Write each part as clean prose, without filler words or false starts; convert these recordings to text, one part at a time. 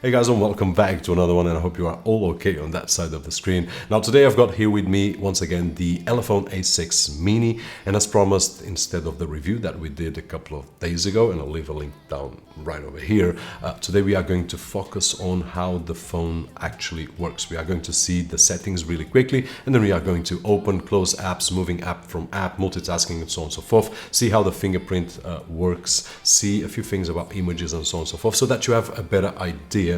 Hey guys, and welcome back to another one, and I hope you are all okay on that side of the screen. Now today I've got here with me once again the Elephone A6 Mini, and as promised, instead of the review that we did a couple of days ago, and I'll leave a link down right over here, today we are going to focus on how the phone actually works. We are going to see the settings really quickly, and then we are going to open, close apps, moving app from app, multitasking and so on and so forth, see how the fingerprint works, see a few things about images and so on and so forth, so that you have a better idea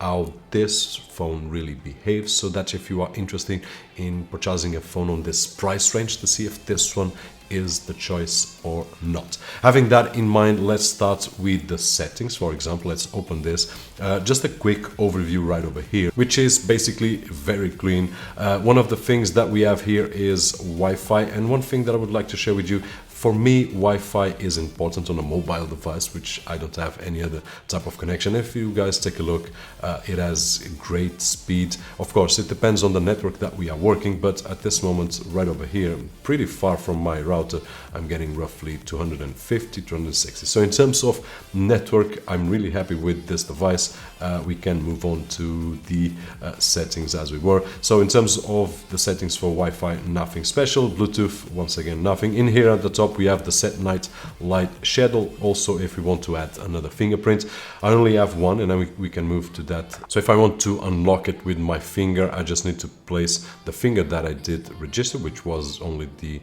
how this phone really behaves, so that if you are interested in purchasing a phone on this price range, to see if this one is the choice or not. Having that in mind, let's start with the settings. For example, let's open this. Just a quick overview right over here, which is basically very clean. One of the things that we have here is Wi-Fi, and one thing that I would like to share with you, for me, Wi-Fi is important on a mobile device, which I don't have any other type of connection. If you guys take a look, it has great speed. Of course, it depends on the network that we are working, but at this moment, right over here, pretty far from my router, I'm getting roughly 250, 260. So in terms of network, I'm really happy with this device. We can move on to the settings as we were. So in terms of the settings for Wi-Fi, nothing special. Bluetooth, once again, nothing. In here at the top, we have the set night light schedule. Also, if we want to add another fingerprint, I only have one, and then we can move to that. So if I want to unlock it with my finger, I just need to place the finger that I did register, which was only the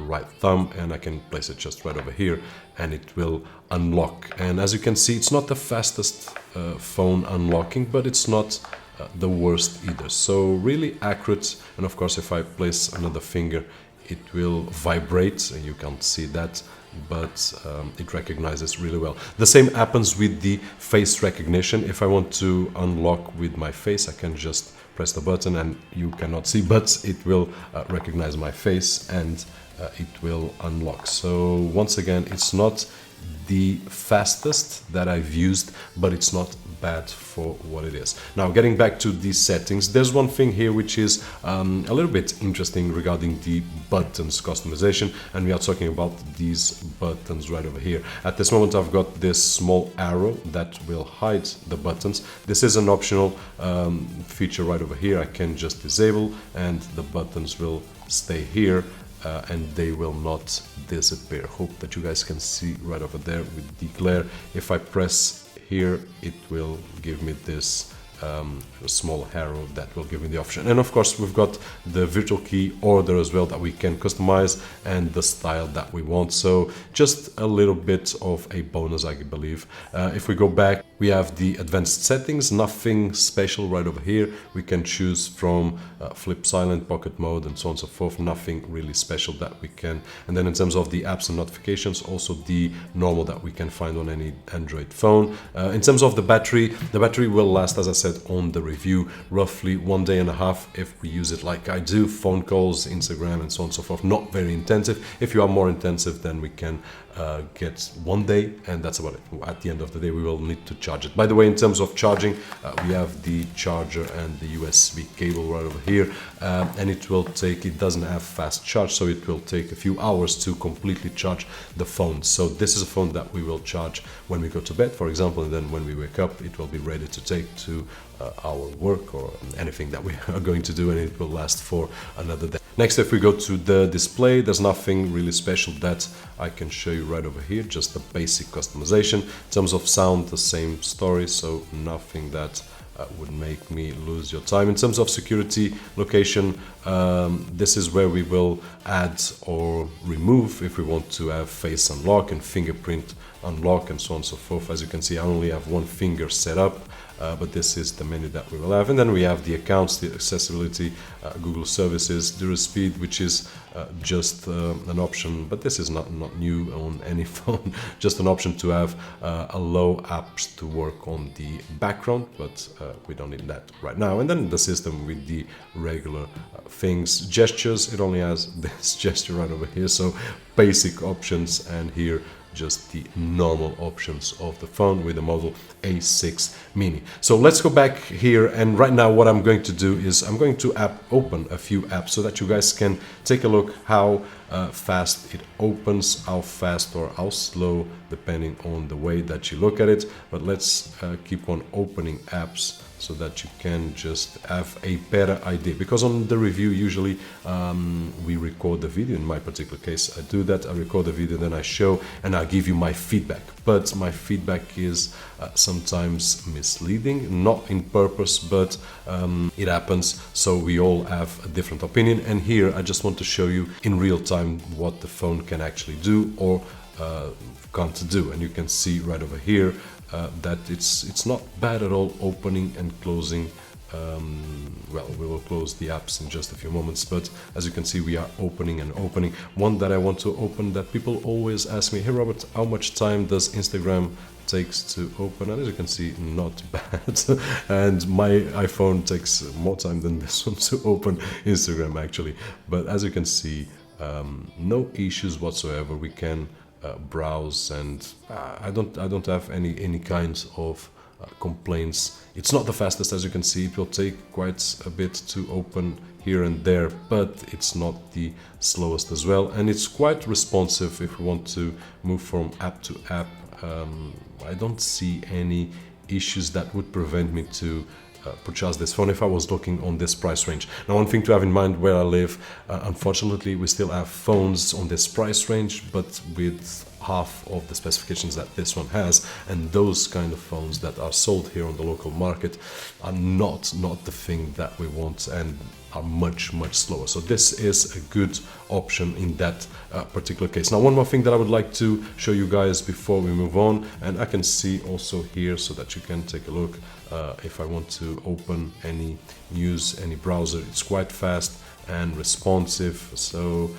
right thumb, and I can place it just right over here, and it will unlock. And as you can see, it's not the fastest phone unlocking, but it's not the worst either. So really accurate. And of course, if I place another finger, it will vibrate, and you can't see that, but it recognizes really well. The same happens with the face recognition. If I want to unlock with my face, I can just press the button, and you cannot see, but it will recognize my face, and it will unlock. So once again, it's not the fastest that I've used, but it's not bad for what it is. Now, getting back to these settings, there's one thing here which is a little bit interesting regarding the buttons customization, and we are talking about these buttons right over here. At this moment, I've got this small arrow that will hide the buttons. This is an optional feature right over here. I can just disable, and the buttons will stay here. And they will not disappear. Hope that you guys can see right over there with the glare. If I press here, it will give me this small arrow that will give me the option. And of course, we've got the virtual key order as well that we can customize, and the style that we want. So just a little bit of a bonus, I believe. If we go back, we have the advanced settings, nothing special right over here. We can choose from flip silent, pocket mode, and so on and so forth. Nothing really special that we can. And then in terms of the apps and notifications, also the normal that we can find on any Android phone. In terms of the battery will last, as I said on the review, roughly 1.5 days if we use it like I do, phone calls, Instagram, and so on and so forth. Not very intensive. If you are more intensive, then we can get 1 day, and that's about it. At the end of the day, we will need to charge it. By the way, in terms of charging, we have the charger and the USB cable right over here, and it doesn't have fast charge, so it will take a few hours to completely charge the phone. So this is a phone that we will charge when we go to bed, for example, and then when we wake up, it will be ready to take to our work or anything that we are going to do, and it will last for another day. Next, if we go to the display, there's nothing really special that I can show you right over here, just the basic customization. In terms of sound, the same story, so nothing that would make me lose your time. In terms of security location, this is where we will add or remove if we want to have face unlock and fingerprint unlock and so on and so forth. As you can see, I only have one finger set up, but this is the menu that we will have. And then we have the accounts, the accessibility, Google services, dual speed, which is just an option, but this is not new on any phone, just an option to have allow apps to work on the background, but we don't need that right now. And then the system with the regular things. Gestures, it only has this gesture right over here, so basic options, and here just the normal options of the phone with the model A6 Mini. So let's go back here, and right now what I'm going to do is I'm going to open a few apps so that you guys can take a look how fast it opens, how fast or how slow, depending on the way that you look at it. But let's keep on opening apps so that you can just have a better idea, because on the review usually we record the video. In my particular case, I do that. I record the video, then I show and I give you my feedback, but my feedback is sometimes misleading, not in purpose, but it happens, so we all have a different opinion. And here I just want to show you in real time what the phone can actually do or can't do. And you can see right over here that it's not bad at all opening and closing. Well, we will close the apps in just a few moments, but as you can see, we are opening and opening. One that I want to open that people always ask me, hey Robert, how much time does Instagram takes to open? And as you can see, not bad. And my iPhone takes more time than this one to open Instagram actually. But as you can see, no issues whatsoever. We can browse, and I don't have any kinds of complaints. It's not the fastest, as you can see. It will take quite a bit to open here and there, but it's not the slowest as well, and it's quite responsive if we want to move from app to app. I don't see any issues that would prevent me to purchase this phone if I was looking on this price range. Now, one thing to have in mind where I live, unfortunately we still have phones on this price range, but with half of the specifications that this one has, and those kind of phones that are sold here on the local market are not the thing that we want and are much slower. So this is a good option in that particular case. Now, one more thing that I would like to show you guys before we move on, and I can see also here so that you can take a look if I want to open any news, any browser. It's quite fast and responsive. So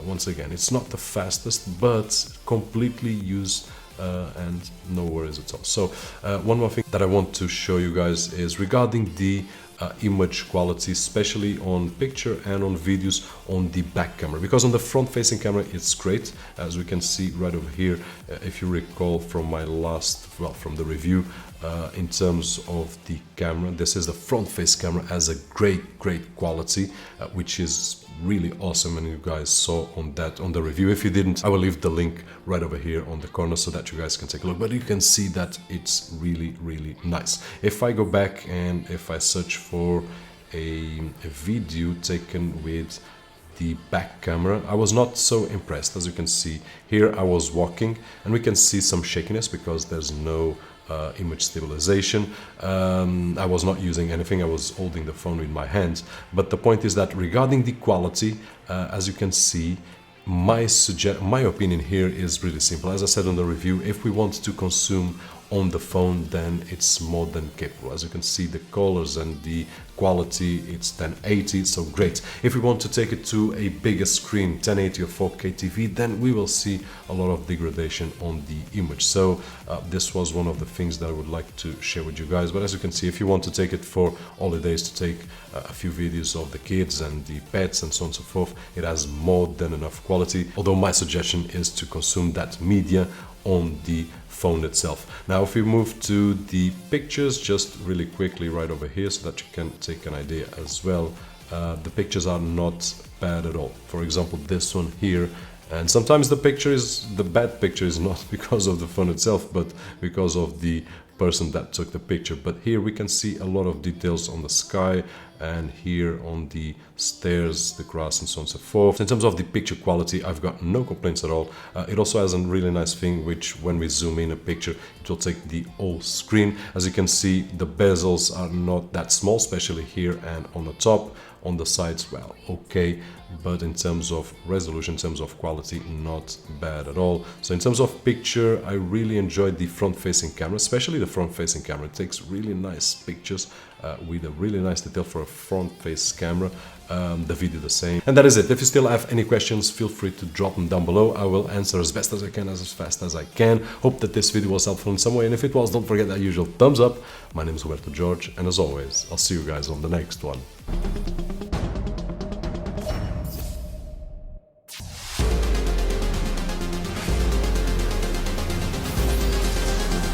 once again, it's not the fastest, but completely used and no worries at all. So one more thing that I want to show you guys is regarding the image quality, especially on picture and on videos on the back camera, because on the front facing camera it's great, as we can see right over here. If you recall from my last, well, from the review, in terms of the camera, this is the front face camera, has a great quality, which is really awesome, and you guys saw on the review. If you didn't, I will leave the link right over here on the corner so that you guys can take a look, but you can see that it's really nice. If I go back and if I search for a video taken with the back camera, I was not so impressed. As you can see here, I was walking and we can see some shakiness because there's no image stabilization. I was not using anything, I was holding the phone in my hands. But the point is that regarding the quality, as you can see, my opinion here is really simple. As I said on the review, if we want to consume on the phone, then it's more than capable. As you can see, the colors and the quality, it's 1080, so great. If we want to take it to a bigger screen, 1080 or 4K TV, then we will see a lot of degradation on the image. So this was one of the things that I would like to share with you guys. But as you can see, if you want to take it for holidays, to take a few videos of the kids and the pets and so on and so forth, it has more than enough quality. Although my suggestion is to consume that media on the phone itself. Now, if we move to the pictures, just really quickly right over here so that you can take an idea as well, the pictures are not bad at all. For example, this one here, and sometimes the bad picture is not because of the phone itself, but because of the person that took the picture. But here we can see a lot of details on the sky, and here on the stairs, the grass, and so on and so forth. In terms of the picture quality, I've got no complaints at all. It also has a really nice thing, which when we zoom in a picture, it will take the whole screen. As you can see, the bezels are not that small, especially here and on the top. On the sides, well, okay, but in terms of resolution, in terms of quality, not bad at all. So in terms of picture, I really enjoyed the front-facing camera, especially the front-facing camera. It takes really nice pictures with a really nice detail for a front-face camera. The video the same. And that is it. If you still have any questions, feel free to drop them down below. I will answer as best as I can, as fast as I can. Hope that this video was helpful in some way, and if it was, don't forget that usual thumbs up. My name is Roberto, and as always, I'll see you guys on the next one.